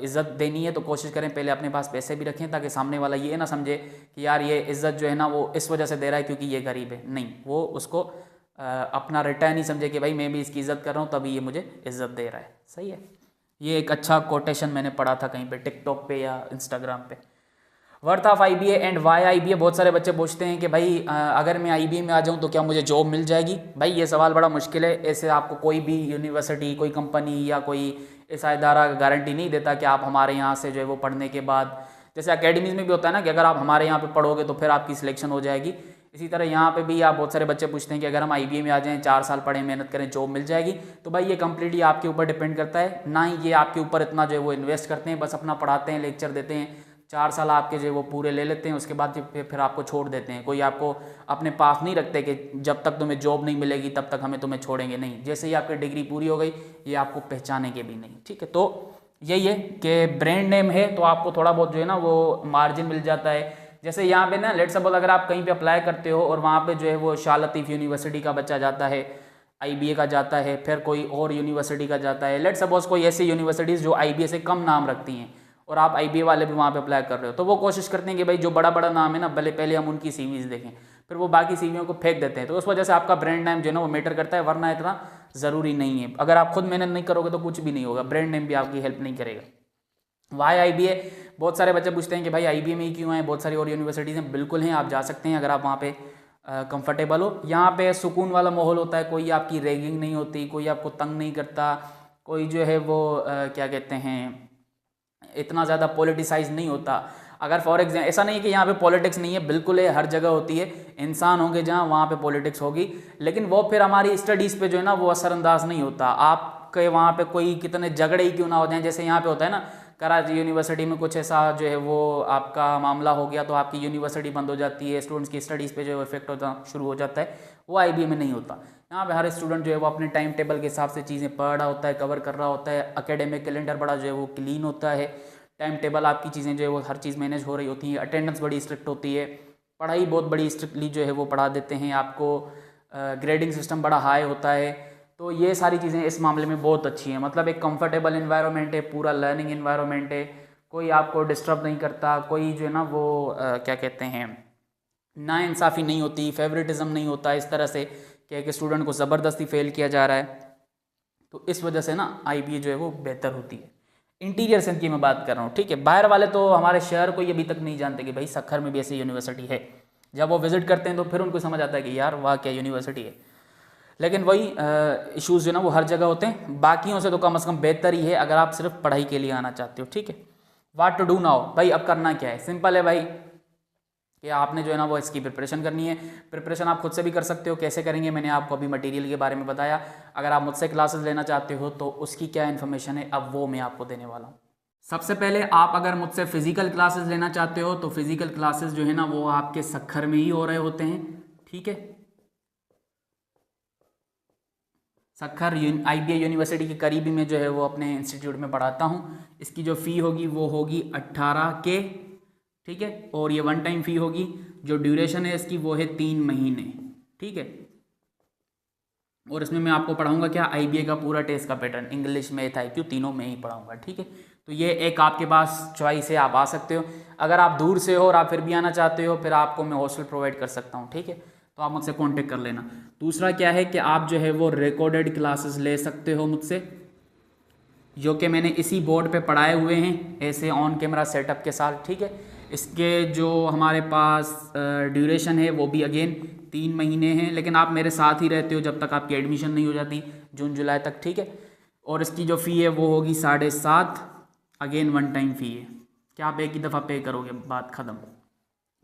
इज़्ज़त देनी है तो कोशिश करें पहले अपने पास पैसे भी रखें, ताकि सामने वाला ये ना समझे कि यार ये इज़्ज़त जो है ना वो इस वजह से दे रहा है क्योंकि ये गरीब है। नहीं, वो उसको अपना रिटर्न ही समझे कि भाई मैं भी इसकी इज़्ज़त कर रहा हूँ तभी ये मुझे इज़्ज़त दे रहा है। सही है। ये एक अच्छा कोटेशन मैंने पढ़ा था कहीं पे, टिकटॉक पे या इंस्टाग्राम पे। Worth of IBA and why IBA. बहुत सारे बच्चे पूछते हैं कि भाई अगर मैं आईबीए में आ जाऊं तो क्या मुझे जॉब मिल जाएगी। भाई ये सवाल बड़ा मुश्किल है। ऐसे आपको कोई भी यूनिवर्सिटी, कोई कंपनी या कोई ऐसा इदारा गारंटी नहीं देता कि आप हमारे यहाँ से जो है वो पढ़ने के बाद, जैसे अकेडमीज़ में भी होता है ना कि अगर आप हमारे यहाँ पे पढ़ोगे तो फिर आपकी सिलेक्शन हो जाएगी, इसी तरह यहाँ पे भी आप बहुत सारे बच्चे पूछते हैं कि अगर हम आईबीए में आ जाएं, 4 साल पढ़ें, मेहनत करें, जॉब मिल जाएगी। तो भाई ये कम्प्लीटली आपके ऊपर डिपेंड करता है। ना ही ये आपके ऊपर इतना जो है वो इन्वेस्ट करते हैं, बस अपना पढ़ाते हैं, लेक्चर देते हैं, 4 साल आपके जो है वो पूरे ले लेते हैं, उसके बाद फिर आपको छोड़ देते हैं। कोई आपको अपने पास नहीं रखते कि जब तक तुम्हें जॉब नहीं मिलेगी तब तक हमें तुम्हें छोड़ेंगे, नहीं। जैसे ही आपकी डिग्री पूरी हो गई ये आपको पहचानेंगे भी नहीं। ठीक है, तो यही है कि ब्रांड नेम है तो आपको थोड़ा बहुत जो है ना वो मार्जिन मिल जाता है। जैसे यहाँ पे ना लेट सपोज अगर आप कहीं पे अप्लाई करते हो और वहाँ पे जो है वो शाह लतीफ़ यूनिवर्सिटी का बच्चा जाता है, आईबीए का जाता है, फिर कोई और यूनिवर्सिटी का जाता है, लेट सपोज कोई ऐसी यूनिवर्सिटीज़ जो आईबीए से कम नाम रखती हैं और आप आईबीए वाले भी वहाँ पे अप्लाई कर रहे हो, तो वो कोशिश करते हैं कि भाई जो बड़ा बड़ा नाम है ना पहले हम उनकी सीवीज़ देखें, फिर वो बाकी सीवियों को फेंक देते हैं। तो उस वजह से आपका ब्रांड नेम जो है ना वो मैटर करता है, वरना इतना ज़रूरी नहीं है। अगर आप खुद मेहनत नहीं करोगे तो कुछ भी नहीं होगा, ब्रांड नेम भी आपकी हेल्प नहीं करेगा। वाई आईबीए, बहुत सारे बच्चे पूछते हैं कि भाई आईबीए में ही क्यों आए, बहुत सारी और यूनिवर्सिटीज़ हैं। बिल्कुल हैं, आप जा सकते हैं अगर आप वहाँ पे कंफर्टेबल हो। यहाँ पे सुकून वाला माहौल होता है, कोई आपकी रैगिंग नहीं होती, कोई आपको तंग नहीं करता, कोई जो है वो क्या कहते हैं इतना ज़्यादा पॉलिटिसाइज नहीं होता। अगर फॉर एग्जाम्पल ऐसा नहीं है कि यहाँ पे पॉलिटिक्स नहीं है, बिल्कुल है, हर जगह होती है। इंसान होंगे जहाँ वहाँ पे पॉलिटिक्स होगी, लेकिन वो फिर हमारी स्टडीज़ पे जो है ना वो असरअंदाज नहीं होता। आपके वहाँ पे कोई कितने झगड़े ही क्यों ना हो जाए, जैसे यहाँ पे होता है ना कराची यूनिवर्सिटी में कुछ ऐसा जो है वो आपका मामला हो गया तो आपकी यूनिवर्सिटी बंद हो जाती है, स्टूडेंट्स की स्टडीज़ पे जो है इफेक्ट होता शुरू हो जाता है। वो आईबीए में नहीं होता। यहाँ पे हर स्टूडेंट जो है वो अपने टाइम टेबल के हिसाब से चीज़ें पढ़ रहा होता है, कवर कर रहा होता है। एकेडमिक कैलेंडर बड़ा जो है वो क्लीन होता है, टाइम टेबल आपकी चीज़ें जो है वो हर चीज़ मैनेज हो रही होती है, अटेंडेंस बड़ी स्ट्रिक्ट होती है, पढ़ाई बहुत बड़ी स्ट्रिक्टली जो है वो पढ़ा देते हैं आपको, ग्रेडिंग सिस्टम बड़ा हाई होता है। तो ये सारी चीज़ें इस मामले में बहुत अच्छी हैं। मतलब एक कंफर्टेबल इन्वायरमेंट है, पूरा लर्निंग इन्वायरमेंट है, कोई आपको डिस्टर्ब नहीं करता, कोई जो है ना वो क्या कहते हैं नाइंसाफ़ी नहीं होती, फेवरेटिज्म नहीं होता इस तरह से कि एक स्टूडेंट को ज़बरदस्ती फेल किया जा रहा है। तो इस वजह से ना आईबीए जो है वो बेहतर होती है। इंटीरियर सेंस की मैं बात कर रहा हूँ, ठीक है। बाहर वाले तो हमारे शहर को ये अभी तक नहीं जानते कि भाई सक्खर में भी ऐसी यूनिवर्सिटी है। जब वो विजिट करते हैं तो फिर उनको समझ आता है कि यार वाह क्या यूनिवर्सिटी है। लेकिन वही इश्यूज़ जो ना वो हर जगह होते हैं, बाकियों से तो कम से कम बेहतर ही है अगर आप सिर्फ पढ़ाई के लिए आना चाहते हो, ठीक है। व्हाट टू डू नाउ, भाई अब करना क्या है। सिंपल है भाई कि आपने जो है ना वो इसकी प्रिपरेशन करनी है। प्रिपरेशन आप खुद से भी कर सकते हो। कैसे करेंगे मैंने आपको अभी मटेरियल के बारे में बताया। अगर आप मुझसे क्लासेस लेना चाहते हो तो उसकी क्या इन्फॉर्मेशन है अब वो मैं आपको देने वाला हूँ। सबसे पहले आप अगर मुझसे फ़िज़िकल क्लासेस लेना चाहते हो तो फिज़िकल क्लासेस जो है ना वो आपके सक्खर में ही हो रहे होते हैं, ठीक है। सक्खर आईबीए यूनिवर्सिटी के करीब ही में जो है वो अपने इंस्टीट्यूट में पढ़ाता हूँ। इसकी जो फ़ी होगी वो होगी 18K, ठीक है। और ये 1 टाइम फ़ी होगी। जो ड्यूरेशन है इसकी वो है 3 महीने, ठीक है। और इसमें मैं आपको पढ़ाऊंगा क्या, आईबीए का पूरा टेस्ट का पैटर्न, इंग्लिश मैथ IQ तीनों में ही पढ़ाऊंगा, ठीक है। तो ये एक आपके पास चॉइस है, आप आ सकते हो। अगर आप दूर से हो और आप फिर भी आना चाहते हो फिर आपको मैं हॉस्टल प्रोवाइड कर सकता हूँ, ठीक है। तो आप मुझसे कांटेक्ट कर लेना। दूसरा क्या है कि आप जो है वो रिकॉर्डेड क्लासेस ले सकते हो मुझसे, जो कि मैंने इसी बोर्ड पे पढ़ाए हुए हैं ऐसे ऑन कैमरा सेटअप के साथ, ठीक है। इसके जो हमारे पास ड्यूरेशन है वो भी अगेन 3 महीने हैं, लेकिन आप मेरे साथ ही रहते हो जब तक आपकी एडमिशन नहीं हो जाती जून जुलाई तक, ठीक है। और इसकी जो फ़ी है वो होगी 7.5, अगेन 1 टाइम फ़ी है कि आप एक ही दफ़ा पे करोगे, बात ख़त्म।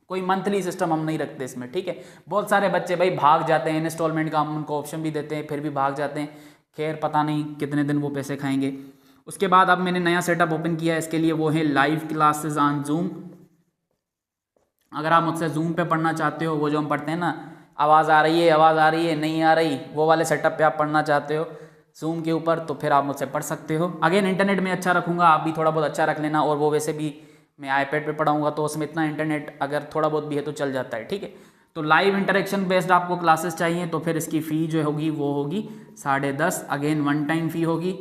कोई मंथली सिस्टम हम नहीं रखते इसमें, ठीक है। बहुत सारे बच्चे भाई भाग जाते हैं, इंस्टॉलमेंट का हम उनको ऑप्शन भी देते हैं फिर भी भाग जाते हैं। खैर पता नहीं कितने दिन वो पैसे खाएंगे। उसके बाद अब मैंने नया सेटअप ओपन किया है इसके लिए, वो है लाइव क्लासेस ऑन जूम। अगर आप मुझसे जूम पे पढ़ना चाहते हो, वो जो हम पढ़ते हैं ना आवाज़ आ रही है आवाज़ आ रही है नहीं आ रही, वो वाले सेटअप पे आप पढ़ना चाहते हो जूम के ऊपर, तो फिर आप मुझसे पढ़ सकते हो। अगेन इंटरनेट में अच्छा रखूँगा, आप भी थोड़ा बहुत अच्छा रख लेना। और वो वैसे भी मैं iPad पे पढ़ाऊँगा तो उसमें इतना इंटरनेट अगर थोड़ा बहुत भी है तो चल जाता है, ठीक है। तो लाइव इंटरेक्शन बेस्ड आपको क्लासेस चाहिए तो फिर इसकी फ़ी जो होगी वो होगी 10.5, अगेन वन टाइम फ़ी होगी।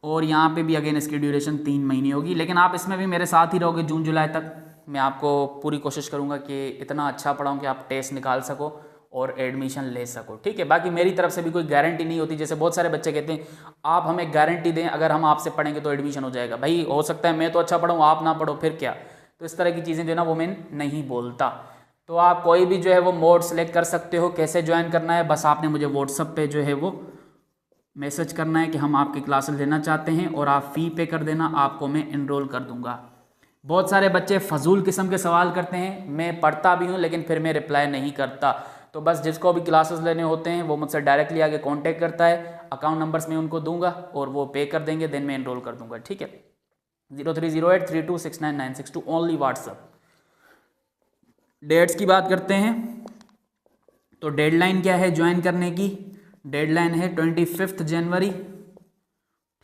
और यहाँ पे भी अगेन इसकी ड्यूरेशन 3 महीने होगी, लेकिन आप इसमें भी मेरे साथ ही रहोगे जून जुलाई तक। मैं आपको पूरी कोशिश करूँगा कि इतना अच्छा पढ़ाऊँ कि आप टेस्ट निकाल सको और एडमिशन ले सको, ठीक है। बाकी मेरी तरफ से भी कोई गारंटी नहीं होती, जैसे बहुत सारे बच्चे कहते हैं आप हमें गारंटी दें अगर हम आपसे पढ़ेंगे तो एडमिशन हो जाएगा। भाई हो सकता है मैं तो अच्छा पढ़ूँ आप ना पढ़ो, फिर क्या। तो इस तरह की चीज़ें जो है ना वो मैं नहीं बोलता। तो आप कोई भी जो है वो मोड सेलेक्ट कर सकते हो, कैसे ज्वाइन करना है बस आपने मुझे व्हाट्सअप पे जो है वो मैसेज करना है कि हम आपकी क्लासेस लेना चाहते हैं और आप फ़ी पे कर देना, आपको मैं इनरोल कर दूंगा। बहुत सारे बच्चे फजूल किस्म के सवाल करते हैं, मैं पढ़ता भी हूँ लेकिन फिर मैं रिप्लाई नहीं करता। तो बस जिसको भी क्लासेस लेने होते हैं वो मुझसे डायरेक्टली आके कांटेक्ट करता है, अकाउंट नंबर्स मैं उनको दूंगा और वो पे कर देंगे, देन मैं इनरोल कर दूंगा, ठीक है। 0308326996 ओनली व्हाट्सअप। डेट्स की बात करते हैं तो डेडलाइन क्या है ज्वाइन करने की, डेडलाइन है 25 जनवरी,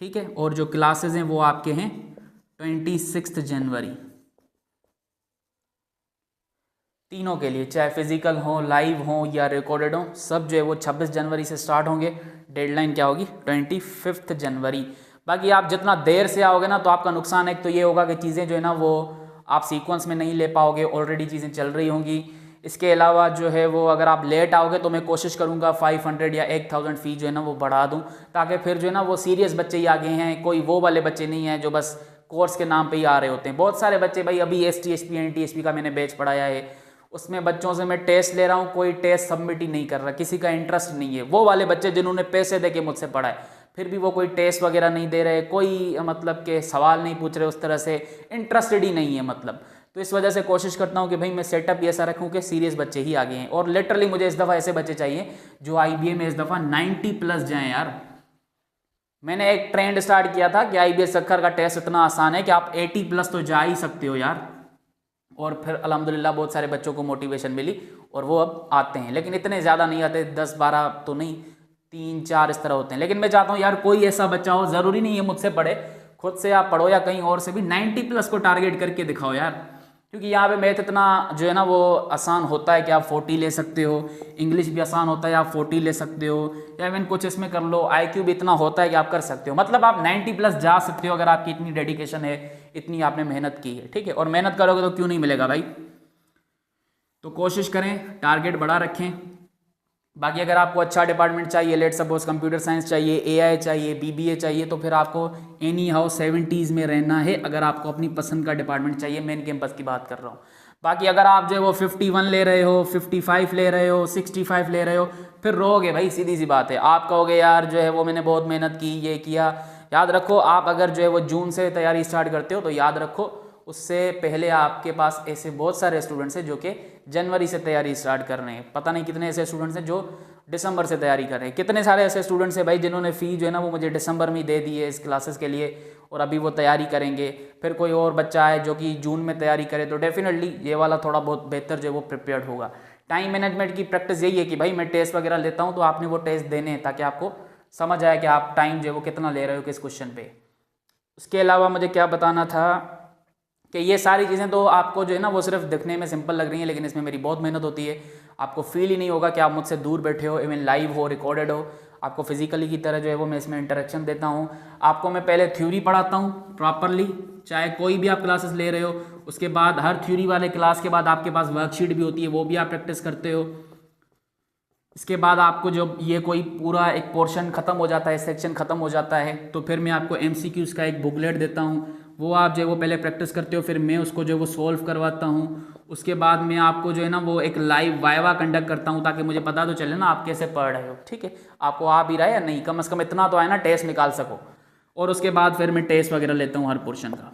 ठीक है। और जो क्लासेस हैं वो आपके हैं 26 जनवरी, तीनों के लिए, चाहे फिजिकल हो, लाइव हो या रिकॉर्डेड हो, सब जो है वो 26 जनवरी से स्टार्ट होंगे। डेडलाइन क्या होगी 25 जनवरी। बाकी आप जितना देर से आओगे ना तो आपका नुकसान एक तो ये होगा कि चीज़ें जो है ना वो आप सीक्वेंस में नहीं ले पाओगे, ऑलरेडी चीज़ें चल रही होंगी। इसके अलावा जो है वो अगर आप लेट आओगे तो मैं कोशिश करूँगा 500 या 1000 फ़ी जो है ना वो बढ़ा दूँ, ताकि फिर जो है ना वो सीरियस बच्चे ही आगे हैं, कोई वो वाले बच्चे नहीं हैं जो बस कोर्स के नाम पे ही आ रहे होते हैं। बहुत सारे बच्चे भाई अभी STSP NTSP का मैंने बैच पढ़ाया है, उसमें बच्चों से मैं टेस्ट ले रहा हूँ, कोई टेस्ट सबमिट ही नहीं कर रहा, किसी का इंटरेस्ट नहीं है। वो वाले बच्चे जिन्होंने पैसे दे के मुझसे पढ़ाए फिर भी वो कोई टेस्ट वगैरह नहीं दे रहे, कोई मतलब के सवाल नहीं पूछ रहे, उस तरह से इंटरेस्टेड ही नहीं है मतलब। तो इस वजह से कोशिश करता हूँ कि भाई मैं सेटअप ऐसा रखूँ कि सीरियस बच्चे ही आगे हैं। और लिटरली मुझे इस दफ़ा ऐसे बच्चे चाहिए जो IBA में इस दफ़ा 90+ जाएँ यार। मैंने एक ट्रेंड स्टार्ट किया था कि IBA सक्खर का टेस्ट इतना आसान है कि आप 80+ तो जा ही सकते हो यार। और फिर अल्हम्दुलिल्लाह बहुत सारे बच्चों को मोटिवेशन मिली और वो अब आते हैं, लेकिन इतने ज़्यादा नहीं आते, 10-12 तो नहीं, 3-4 इस तरह होते हैं। लेकिन मैं चाहता हूँ यार कोई ऐसा बच्चा हो, ज़रूरी नहीं है मुझसे पढ़े, खुद से आप पढ़ो या कहीं और से भी 90+ को टारगेट करके दिखाओ यार। क्योंकि यहाँ पे मैथ इतना जो है ना वो आसान होता है कि आप 40 ले सकते हो, इंग्लिश भी आसान होता है आप 40 ले सकते हो, या इवन कुछ इसमें कर लो, IQ भी इतना होता है कि आप कर सकते हो। मतलब आप 90+ जा सकते हो अगर आपकी इतनी डेडिकेशन है, इतनी आपने मेहनत की है, ठीक है। और मेहनत करोगे तो क्यों नहीं मिलेगा भाई। तो कोशिश करें, टारगेट बड़ा रखें। बाकी अगर आपको अच्छा डिपार्टमेंट चाहिए, लेट सपोज कंप्यूटर साइंस चाहिए, AI चाहिए, BBA चाहिए, तो फिर आपको एनी हाउ 70s में रहना है अगर आपको अपनी पसंद का डिपार्टमेंट चाहिए। मेन कैंपस की बात कर रहा हूँ। बाकी अगर आप जो है वो 51 ले रहे हो, 55 ले रहे हो, 65 ले रहे हो, फिर रोगे भाई, सीधी सी बात है। आप कहोगे यार जो है वो मैंने बहुत मेहनत की, ये किया। याद रखो आप अगर जो है वो जून से तैयारी स्टार्ट करते हो तो याद रखो उससे पहले आपके पास ऐसे बहुत सारे स्टूडेंट्स हैं जो कि जनवरी से तैयारी स्टार्ट कर रहे हैं। पता नहीं कितने ऐसे स्टूडेंट्स हैं जो दिसंबर से तैयारी कर रहे हैं। कितने सारे ऐसे स्टूडेंट्स हैं भाई जिन्होंने फ़ी जो है ना वो मुझे दिसंबर में दे दी है इस क्लासेस के लिए, और अभी वो तैयारी करेंगे। फिर कोई और बच्चा है जो कि जून में तैयारी करे, तो डेफिनेटली ये वाला थोड़ा बहुत बेहतर जो है वो प्रिपेयर्ड होगा। टाइम मैनेजमेंट की प्रैक्टिस यही है कि भाई मैं टेस्ट वगैरह लेता हूँ तो आपने वो टेस्ट देने हैं ताकि आपको समझ आए कि आप टाइम जो है वो कितना ले रहे हो किस क्वेश्चन पे। उसके अलावा मुझे क्या बताना था कि ये सारी चीज़ें तो आपको जो है ना वो सिर्फ दिखने में सिंपल लग रही हैं, लेकिन इसमें मेरी बहुत मेहनत होती है। आपको फील ही नहीं होगा कि आप मुझसे दूर बैठे हो, इवन लाइव हो, रिकॉर्डेड हो। आपको फिजिकली की तरह जो है वो मैं इसमें इंटरेक्शन देता हूँ। आपको मैं पहले थ्योरी पढ़ाता हूँ प्रॉपरली, चाहे कोई भी आप क्लासेस ले रहे हो। उसके बाद हर थ्योरी वाले क्लास के बाद आपके पास वर्कशीट भी होती है, वो भी आप प्रैक्टिस करते हो। इसके बाद आपको जब ये कोई पूरा एक पोर्शन ख़त्म हो जाता है, सेक्शन ख़त्म हो जाता है, तो फिर मैं आपको MCQs का एक बुकलेट देता हूँ, वो आप जो है वो पहले प्रैक्टिस करते हो, फिर मैं उसको जो है वो सॉल्व करवाता हूँ। उसके बाद मैं आपको जो है ना वो एक लाइव वाइवा कंडक्ट करता हूँ ताकि मुझे पता तो चले ना आप कैसे पढ़ रहे हो, ठीक है। आपको आ भी रहा है या नहीं, कम से कम इतना तो आए ना टेस्ट निकाल सको। और उसके बाद फिर मैं टेस्ट वगैरह लेता हूँ हर पोर्शन का।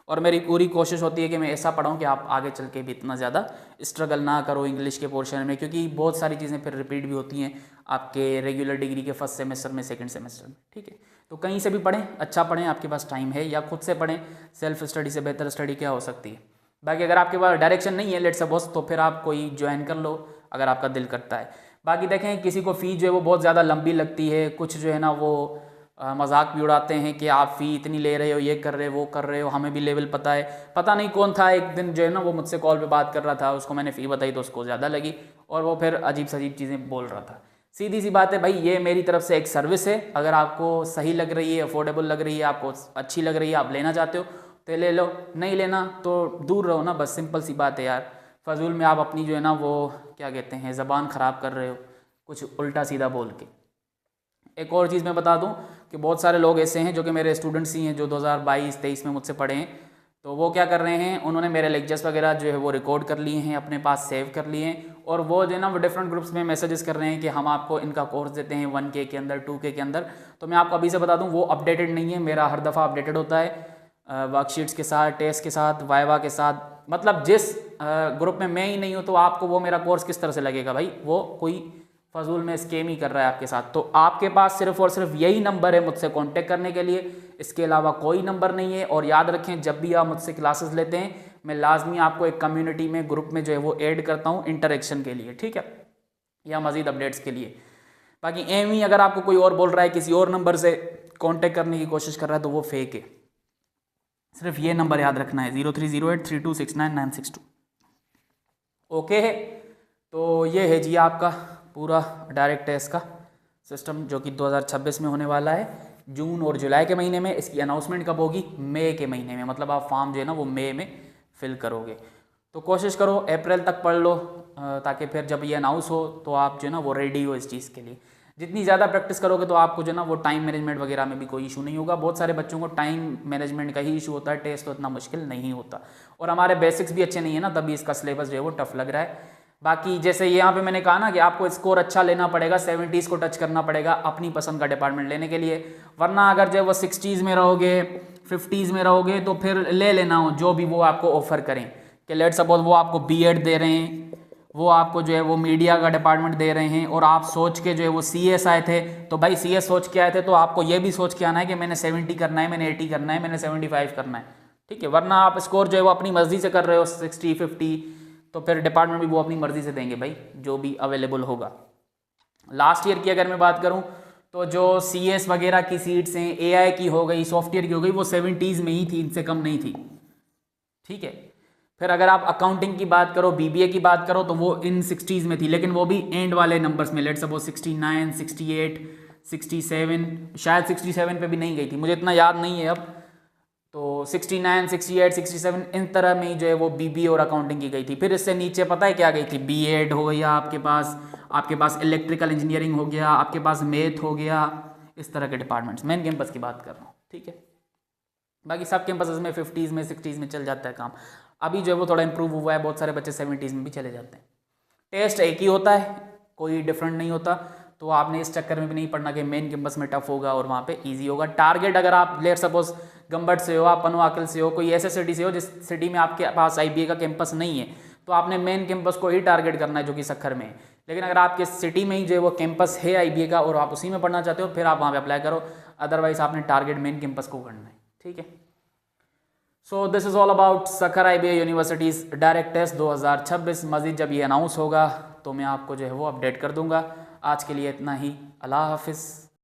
और मेरी पूरी कोशिश होती है कि मैं ऐसा पढ़ाऊँ कि आप आगे चल के भी इतना ज़्यादा स्ट्रगल ना करो इंग्लिश के पोर्शन में, क्योंकि बहुत सारी चीज़ें फिर रिपीट भी होती हैं आपके रेगुलर डिग्री के फर्स्ट सेमेस्टर में, सेकंड सेमेस्टर में, ठीक है। तो कहीं से भी पढ़ें, अच्छा पढ़ें, आपके पास टाइम है, या खुद से पढ़ें। सेल्फ स्टडी से बेहतर स्टडी क्या हो सकती है। बाकी अगर आपके पास डायरेक्शन नहीं है लेट सपोज, तो फिर आप कोई ज्वाइन कर लो अगर आपका दिल करता है। बाकी देखें किसी को फ़ी जो है वो बहुत ज़्यादा लंबी लगती है, कुछ जो है ना वो मजाक भी उड़ाते हैं कि आप फ़ी इतनी ले रहे हो, ये कर रहे हो, वो कर रहे हो, हमें भी लेवल पता है। पता नहीं कौन था एक दिन जो है ना वो मुझसे कॉल पे बात कर रहा था, उसको मैंने फ़ी बताई तो उसको ज़्यादा लगी और वो फिर अजीब से अजीब चीज़ें बोल रहा था। सीधी सी बात है भाई, ये मेरी तरफ से एक सर्विस है, अगर आपको सही लग रही है, अफोर्डेबल लग रही है, आपको अच्छी लग रही है, आप लेना चाहते हो तो ले लो, नहीं लेना तो दूर रहो ना, बस सिंपल सी बात है यार। फजूल में आप अपनी जो है ना वो क्या कहते हैं ज़बान ख़राब कर रहे हो कुछ उल्टा सीधा बोल के। एक और चीज़ मैं बता दूं कि बहुत सारे लोग ऐसे हैं जो कि मेरे स्टूडेंट्स ही हैं जो 2022-23 में मुझसे पढ़े हैं, तो वो क्या कर रहे हैं, उन्होंने मेरे लेक्चर्स वगैरह जो है वो रिकॉर्ड कर लिए हैं, अपने पास सेव कर लिए हैं और वो जो है ना वो डिफरेंट ग्रुप्स में मैसेजेस कर रहे हैं कि हम आपको इनका कोर्स देते हैं 1K के अंदर, 2K के अंदर। तो मैं आपको अभी से बता दूँ वो अपडेटेड नहीं है, मेरा हर दफ़ा अपडेटेड होता है वर्कशीट्स के साथ, टेस्ट के साथ, वाइवा के साथ। मतलब जिस ग्रुप में मैं ही नहीं हूँ तो आपको वो मेरा कोर्स किस तरह से लगेगा भाई, वो कोई फजूल में स्केम ही कर रहा है आपके साथ। तो आपके पास सिर्फ और सिर्फ यही नंबर है मुझसे कांटेक्ट करने के लिए, इसके अलावा कोई नंबर नहीं है। और याद रखें जब भी आप मुझसे क्लासेस लेते हैं मैं लाजमी आपको एक कम्युनिटी में, ग्रुप में जो है वो ऐड करता हूँ इंटरेक्शन के लिए, ठीक है, या मज़ीद अपडेट्स के लिए। बाकी एम ही अगर आपको कोई और बोल रहा है, किसी और नंबर से कॉन्टेक्ट करने की कोशिश कर रहा है तो वो फेक है। सिर्फ ये नंबर याद रखना है 0308326996 ओके है। तो ये है जी आपका पूरा डायरेक्ट टेस्ट का सिस्टम जो कि 2026 में होने वाला है, जून और जुलाई के महीने में। इसकी अनाउंसमेंट कब होगी, मई के महीने में, मतलब आप फॉर्म जो है ना वो मई में फिल करोगे। तो कोशिश करो अप्रैल तक पढ़ लो ताकि फिर जब ये अनाउंस हो तो आप जो है ना वो रेडी हो इस चीज़ के लिए। जितनी ज़्यादा प्रैक्टिस करोगे तो आपको जो है ना वो टाइम मैनेजमेंट वगैरह में भी कोई इशू नहीं होगा। बहुत सारे बच्चों को टाइम मैनेजमेंट का ही इशू होता है, टेस्ट तो इतना मुश्किल नहीं होता और हमारे बेसिक्स भी अच्छे नहीं है ना, तभी इसका सिलेबस जो है वो टफ लग रहा है। बाकी जैसे यहाँ पे मैंने कहा ना कि आपको स्कोर अच्छा लेना पड़ेगा, 70s को टच करना पड़ेगा अपनी पसंद का डिपार्टमेंट लेने के लिए, वरना अगर जो वो 60s में रहोगे, 50s में रहोगे तो फिर ले लेना हो जो भी वो आपको ऑफर करें। कि लेट सपोज वो आपको बीएड दे रहे हैं, वो आपको जो है वो मीडिया का डिपार्टमेंट दे रहे हैं और आप सोच के जो है वो CS आए थे, तो भाई CS सोच के आए थे तो आपको ये भी सोच के आना है कि मैंने 70 करना है, मैंने 80 करना है, मैंने 75 करना है, ठीक है। वरना आप स्कोर जो है वो अपनी मर्जी से कर रहे हो 60, 50, तो फिर डिपार्टमेंट भी वो अपनी मर्जी से देंगे भाई जो भी अवेलेबल होगा। लास्ट ईयर की अगर मैं बात करूं तो जो CS वगैरह की सीट्स हैं, AI की हो गई, सॉफ्टवेयर की हो गई, वो 70s में ही थी, इनसे कम नहीं थी, ठीक है। फिर अगर आप अकाउंटिंग की बात करो, BBA की बात करो तो वो इन 60s में थी, लेकिन वो भी एंड वाले नंबर्स में, लेट सपोज 69, 68, 67, शायद 67 पे भी नहीं गई थी, मुझे इतना याद नहीं है अब। तो 69, 68, 67 इन तरह में जो है वो BBA और अकाउंटिंग की गई थी। फिर इससे नीचे पता है क्या गई थी, B.Ed हो गया आपके पास इलेक्ट्रिकल इंजीनियरिंग हो गया, आपके पास मैथ हो गया, इस तरह के डिपार्टमेंट्स। मेन कैंपस की बात कर रहा हूँ, ठीक है। बाकी सब कैंपसेस में 50s में 60s में चल जाता है काम। अभी जो है वो थोड़ा इंप्रूव हुआ है, बहुत सारे बच्चे 70s में भी चले जाते हैं। टेस्ट एक ही होता है, कोई डिफरेंट नहीं होता, तो आपने इस चक्कर में भी नहीं पढ़ना कि मेन कैंपस में टफ होगा और वहाँ पे इजी होगा। टारगेट अगर आप लेट सपोज गंबट से हो, आप पनुआकल से हो, कोई ऐसे सिटी से हो जिस सिटी में आपके पास IBA का कैंपस नहीं है, तो आपने मेन कैंपस को ही टारगेट करना है जो कि सक्खर में है। लेकिन अगर आपके सिटी में ही जो है वो कैंपस है IBA का और आप उसी में पढ़ना चाहते हो, फिर आप वहाँ पर अप्लाई करो, अदरवाइज आपने टारगेट मेन कैंपस को करना है, ठीक है। So this is all about Sukkur IBA universities direct test 2026। मज़ीद जब ये अनाउंस होगा तो मैं आपको जो है वो अपडेट कर दूंगा। आज के लिए इतना ही, अल्लाह हाफिज़।